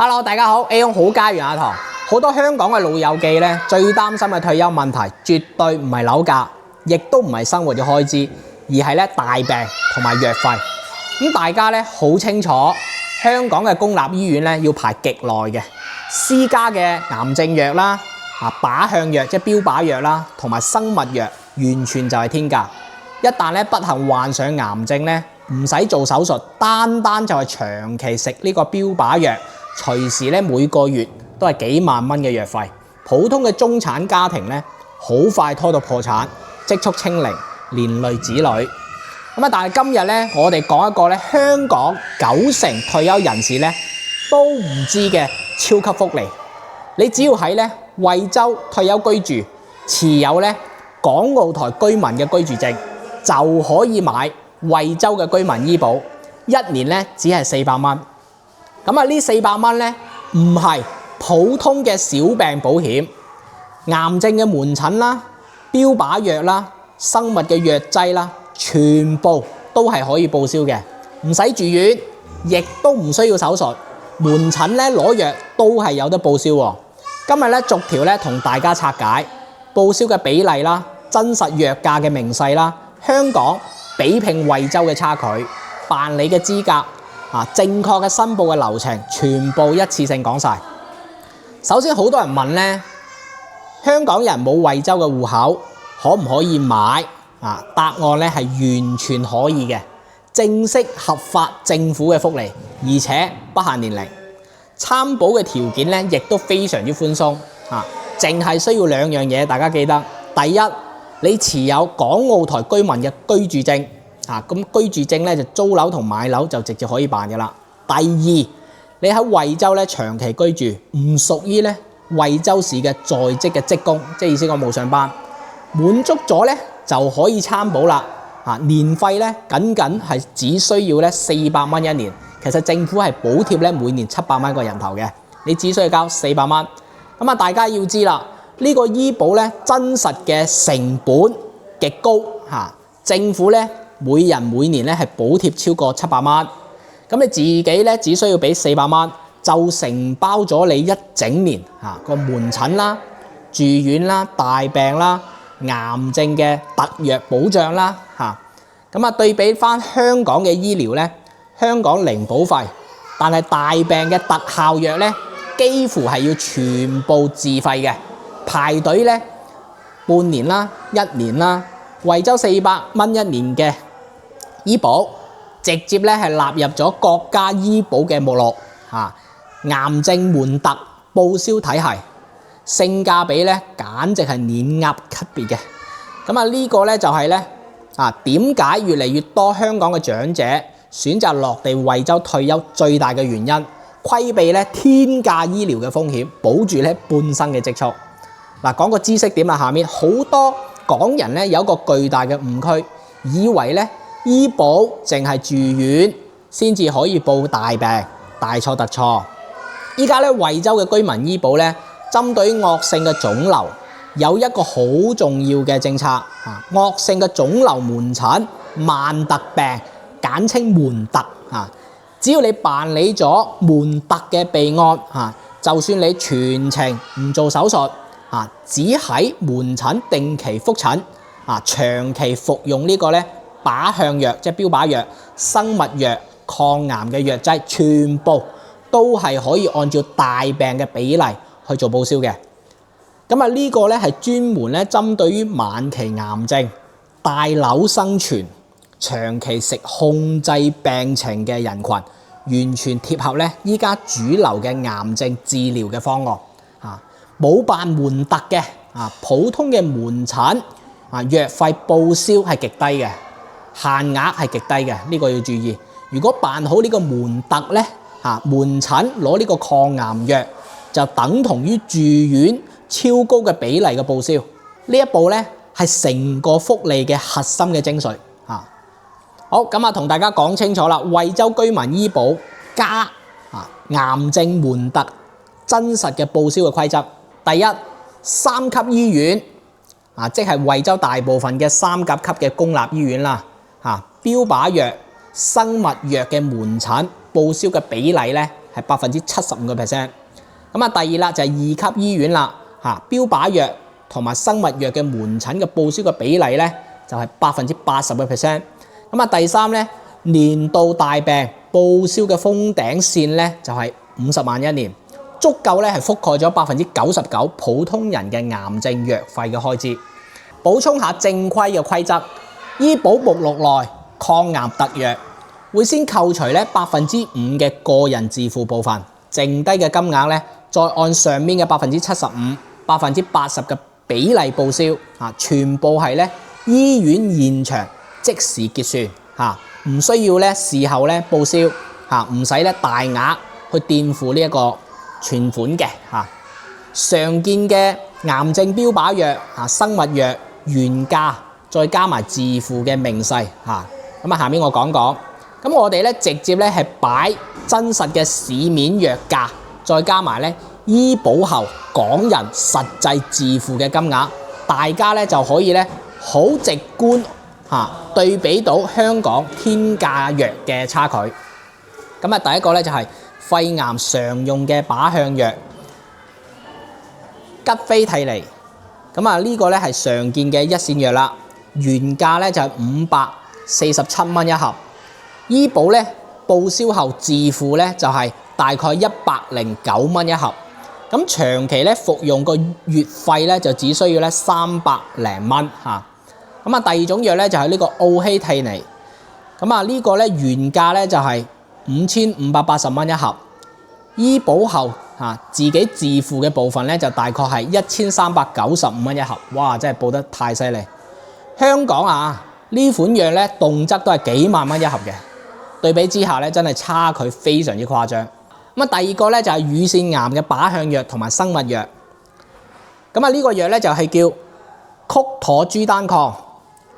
Hello， 大家好 ，A 兄好家園阿堂。好多香港嘅老友記咧，最擔心嘅退休問題，絕對唔係樓價，亦都唔係生活嘅開支，而係咧大病同埋藥費。咁大家咧好清楚，香港嘅公立醫院咧要排極耐嘅，私家嘅癌症藥啦、靶向藥即係標靶藥啦，同埋生物藥，完全就係天價。一旦咧不幸患上癌症咧，唔使做手術，單就係長期食呢個標靶藥，隨時咧每個月都係幾萬蚊嘅藥費。普通嘅中產家庭咧，好快拖到破產，積蓄清零，連累子女。咁但係今日咧，我哋講一個咧香港90%退休人士咧都唔知嘅超級福利。你只要喺咧惠州退休居住，持有咧港澳台居民嘅居住證，就可以買惠州嘅居民醫保，一年咧只係400蚊。咁啊，呢400蚊咧唔係普通嘅小病保險，癌症嘅門診啦、標靶藥啦、生物嘅藥劑啦，全部都係可以報銷嘅，唔使住院，亦都唔需要手術。門診咧攞藥都係有得報銷喎。今日咧逐條咧同大家拆解報銷嘅比例啦、真實藥價嘅明細啦、香港比拼惠州嘅差距、辦理嘅資格正確嘅申報嘅流程，全部一次性講晒。首先好多人問咧，香港人冇惠州嘅戶口，可唔可以買？答案咧係完全可以嘅，正式合法政府嘅福利，而且不限年齡。參保嘅條件咧亦都非常之寬鬆，淨係需要2樣嘢，大家記得。第一，你持有港澳台居民嘅居住證，咁居住證咧就租樓同買樓就直接可以辦嘅啦。第二，你喺惠州咧長期居住，唔屬於咧惠州市嘅在職嘅職工，即係意思講冇上班，滿足咗咧就可以參保啦。年費咧僅係只需要咧400蚊一年，其實政府係補貼咧每年700蚊個人頭嘅，你只需要交400蚊。咁大家要知啦，呢個醫保咧真實嘅成本極高，政府咧每人每年咧係補貼超過700蚊，咁你自己咧只需要俾400蚊，就承包咗你一整年個門診啦、住院啦、大病啦、癌症嘅特約保障啦。對比翻香港嘅醫療咧，香港零保費，但係大病嘅特效藥咧幾乎係要全部自費嘅，排隊咧半年啦、1年啦。惠州400蚊一年嘅醫保，直接咧係納入咗國家醫保嘅目錄，癌症門特報銷體系，性價比咧簡直係碾壓級別嘅。呢個咧就係咧點解越嚟越多香港嘅長者選擇落地惠州退休最大嘅原因，規避咧天價醫療嘅風險，保住咧半生嘅積蓄。講個知識點啦，下面好多港人咧有一個巨大嘅誤區，以為咧醫保淨係住院先至可以報大病，大錯特錯。依家咧惠州嘅居民醫保咧，針對惡性嘅腫瘤有一個好重要嘅政策，惡性嘅腫瘤門診慢特病，簡稱門特。只要你辦理咗門特嘅備案，就算你全程唔做手術，只喺門診定期覆診，長期服用呢個咧靶向藥即係標靶藥、生物藥、抗癌嘅藥劑，全部都係可以按照大病嘅比例去做報銷嘅。呢個咧係專門咧針對於晚期癌症、大樓生存、長期食控制病情嘅人群，完全貼合咧依家主流嘅癌症治療嘅方案。冇辦門特嘅普通嘅門診藥費報銷係極低嘅，限額係極低嘅，呢個要注意。如果辦好呢個門特咧，門診攞呢個抗癌藥就等同於住院超高嘅比例嘅報銷。呢一步咧係成個福利嘅核心嘅精髓。好，同大家講清楚啦，惠州居民醫保加癌症門特真實嘅報銷嘅規則。第一，3級醫院即係惠州大部分嘅3甲級嘅公立醫院啦，標靶藥、生物藥嘅門診報銷嘅比例咧係75%。咁啊，第二啦就係2級醫院啦，標靶藥同埋生物藥嘅門診嘅報銷嘅比例咧就係80%。咁啊，第三咧年度大病報銷嘅封頂線咧就係50萬一年，足夠咧係覆蓋咗99%普通人嘅癌症藥費嘅開支。補充下正規嘅規則，醫保目錄內抗癌特藥會先扣除咧5%嘅個人自付部分，剩低嘅金額咧再按上面嘅75%、80%嘅比例報銷，全部係咧醫院現場即時結算，唔需要咧事後咧報銷，唔使咧大額去墊付呢一個存款嘅。常見嘅癌症標靶藥、生物藥原價再加埋自付嘅明細，咁下面我講講。咁我哋咧直接咧係擺真實嘅市面藥價，再加埋咧醫保後港人實際自付嘅金額，大家咧就可以咧好直觀對比到香港天價藥嘅差距。咁啊，第一個咧就係肺癌常用嘅靶向藥吉非替尼。咁啊，呢個咧係常見嘅一線藥啦，原價咧就係547蚊一盒，醫保咧報銷後自付咧就係大概109蚊一盒。咁長期咧服用個月費咧就只需要咧300零蚊嚇。咁啊，第二種藥咧就係呢個奧希替尼。咁啊，呢個咧原價咧就係5580蚊一盒，醫保後自己自付嘅部分咧就大概係1395蚊一盒。哇！真係報得太犀利。香港呢款藥咧動輒都係幾萬蚊一盒嘅，對比之下咧真係差距非常之誇張。咁啊，第二個咧就係乳腺癌嘅靶向藥同埋生物藥。咁啊，呢個藥咧就係叫曲妥珠單抗，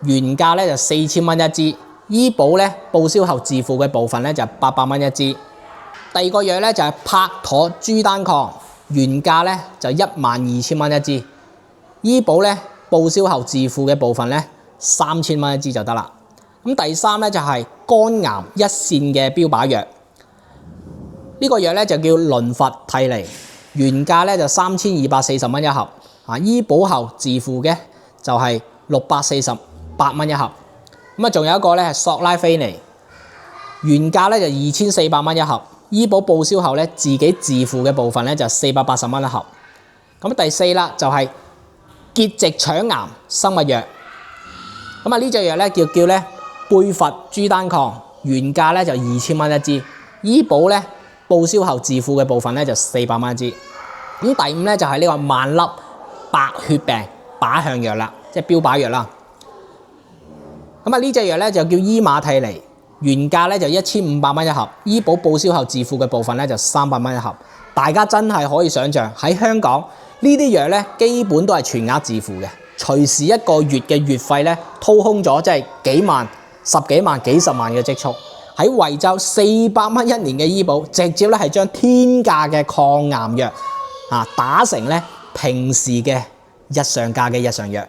原價咧就4000蚊一支，醫保咧報銷後自付嘅部分咧就800蚊一支。第二個藥咧就係柏妥珠單抗，原價咧就12000蚊一支，醫保咧報銷後自付嘅部分咧3000蚊一支就得啦。咁第三咧就係肝癌一線嘅標靶藥，呢個藥咧就叫倫佛替尼，原價咧就3240蚊一盒，醫保後自付嘅就係648蚊一盒。咁啊，仲有一個咧係索拉菲尼，原價咧就2400蚊一盒，醫保報銷後咧自己自付嘅部分咧就480蚊一盒。咁第四啦就係結直腸癌生物藥。咁啊，呢隻藥咧叫咧貝佛珠單抗，原價咧就2000蚊一支，醫保咧報銷後自付嘅部分咧就400蚊一支。咁第五咧就係呢個萬粒白血病靶向藥啦，即係標靶藥啦。咁啊，呢隻藥咧就叫伊馬替尼，原價咧就1500蚊一盒，醫保報銷後自付嘅部分咧就300蚊一盒。大家真係可以想象喺香港呢啲藥咧基本都係全額自付嘅，隨時一個月嘅月費咧掏空咗，即係幾萬、十幾萬、幾十萬嘅積蓄。喺惠州400蚊一年嘅醫保，直接咧係將天價嘅抗癌藥打成咧平時嘅日常價嘅日常藥。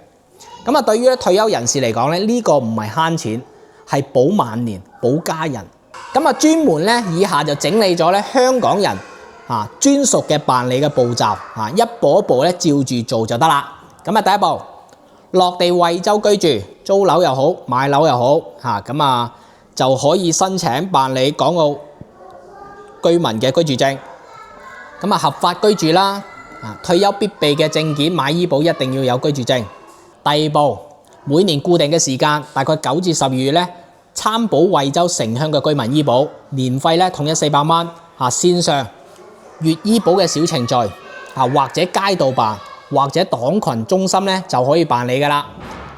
咁啊，對於咧退休人士嚟講咧，呢個唔係慳錢，係保晚年、保家人。咁啊，專門咧以下就整理咗咧香港人專屬嘅辦理嘅步驟，一步一步咧照住做就得啦。咁啊，第一步，落地惠州居住，租樓又好，買樓又好，咁就可以申請辦理港澳居民嘅居住證。咁啊，合法居住啦，退休必備嘅證件買醫保一定要有居住證。第二步，每年固定嘅時間，大概9至12月咧，參保惠州城鄉嘅居民醫保，年費咧統一400蚊，線上月醫保嘅小程序，或者街道辦，或者黨群中心咧就可以辦理噶啦。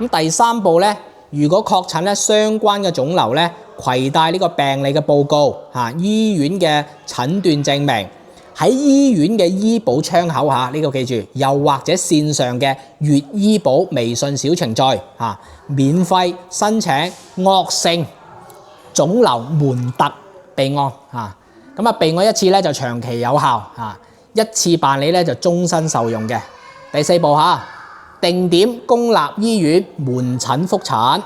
咁第三步咧，如果確診咧相關嘅腫瘤咧，攜帶呢個病理嘅報告，醫院嘅診斷證明，喺醫院嘅醫保窗口呢個記住，又或者線上嘅粵醫保微信小程序，免費申請惡性腫瘤門特備案，咁備案一次咧就長期有效，一次辦理咧就終身受用嘅。第四步定點公立醫院門診覆診，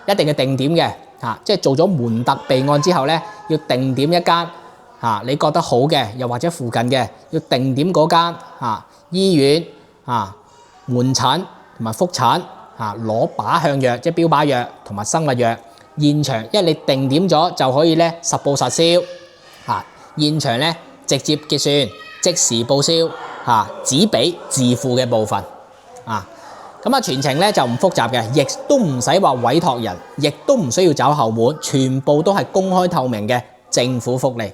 一定嘅定點嘅，即係做咗門特備案之後咧，要定點一間你覺得好嘅，又或者附近嘅，要定點嗰間醫院門診同埋覆診攞靶向藥，即係標靶藥同埋生物藥。現場，因為你定點咗就可以咧實報實銷現場咧直接結算，即時報銷只俾自付嘅部分全程咧就唔複雜嘅，亦都唔使話委託人，亦都唔需要走後門，全部都係公開透明嘅政府福利。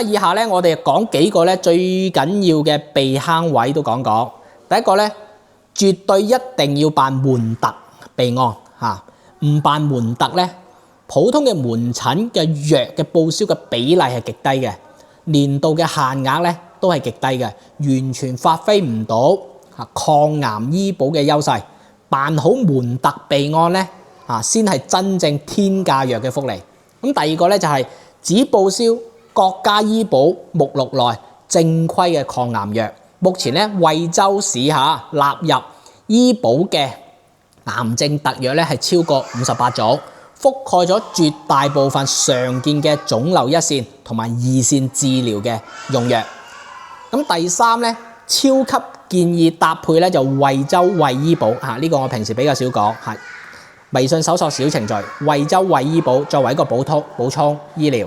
以下咧我哋講幾個咧最緊要嘅避坑位都講講。第一個咧，絕對一定要辦門特備案唔辦門特咧，普通嘅門診嘅藥嘅報銷嘅比例係極低嘅，年度嘅限額咧都係極低嘅，完全發揮唔到抗癌醫保嘅優勢。辦好門特備案咧先係真正天價藥嘅福利。咁第二個咧就係只報銷國家醫保目錄內正規嘅抗癌藥。目前咧惠州市納入醫保嘅癌症特藥咧係超過58種，覆蓋咗絕大部分常見嘅腫瘤一線同埋二線治療嘅用藥。咁第三咧，超級建議搭配咧就惠州惠醫保呢個我平時比較少講，微信搜索小程序惠州惠醫保作為一個補充醫療，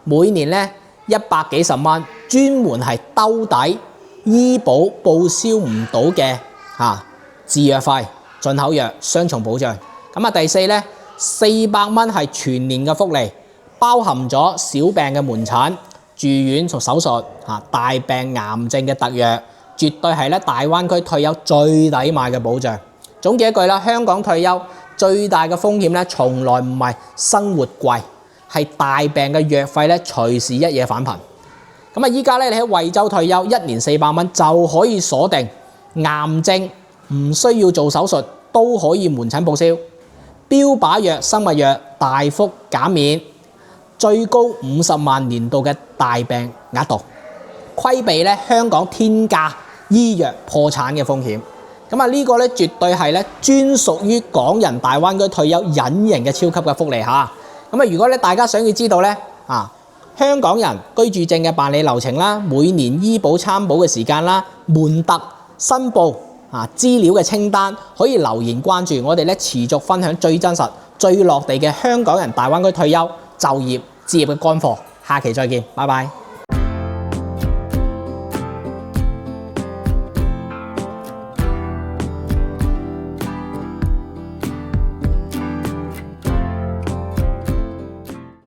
每年咧100幾十蚊，專門係兜底醫保報銷唔到嘅自藥費、進口藥雙重保障。第四咧，400蚊係全年嘅福利，包含咗小病嘅門診、住院同手術大病癌症嘅特藥，絕對係咧大灣區退休最抵買嘅保障。總結一句啦，香港退休最大嘅風險咧，從來唔係生活貴，係大病嘅藥費咧隨時一夜返貧。依家咧你喺惠州退休，一年400蚊就可以鎖定癌症，唔需要做手術都可以門診報銷，標靶藥、生物藥大幅減免，最高50萬年度嘅大病額度，規避咧香港天價醫藥破產嘅風險。呢個咧絕對係咧專屬於港人大灣區退休隱形嘅超級嘅福利如果咧大家想要知道咧香港人居住證嘅辦理流程啦，每年醫保參保嘅時間啦，門特申報資料嘅清單，可以留言關注我哋咧，持續分享最真實、最落地嘅香港人大灣區退休、就業、置業嘅乾貨。下期再見，拜拜。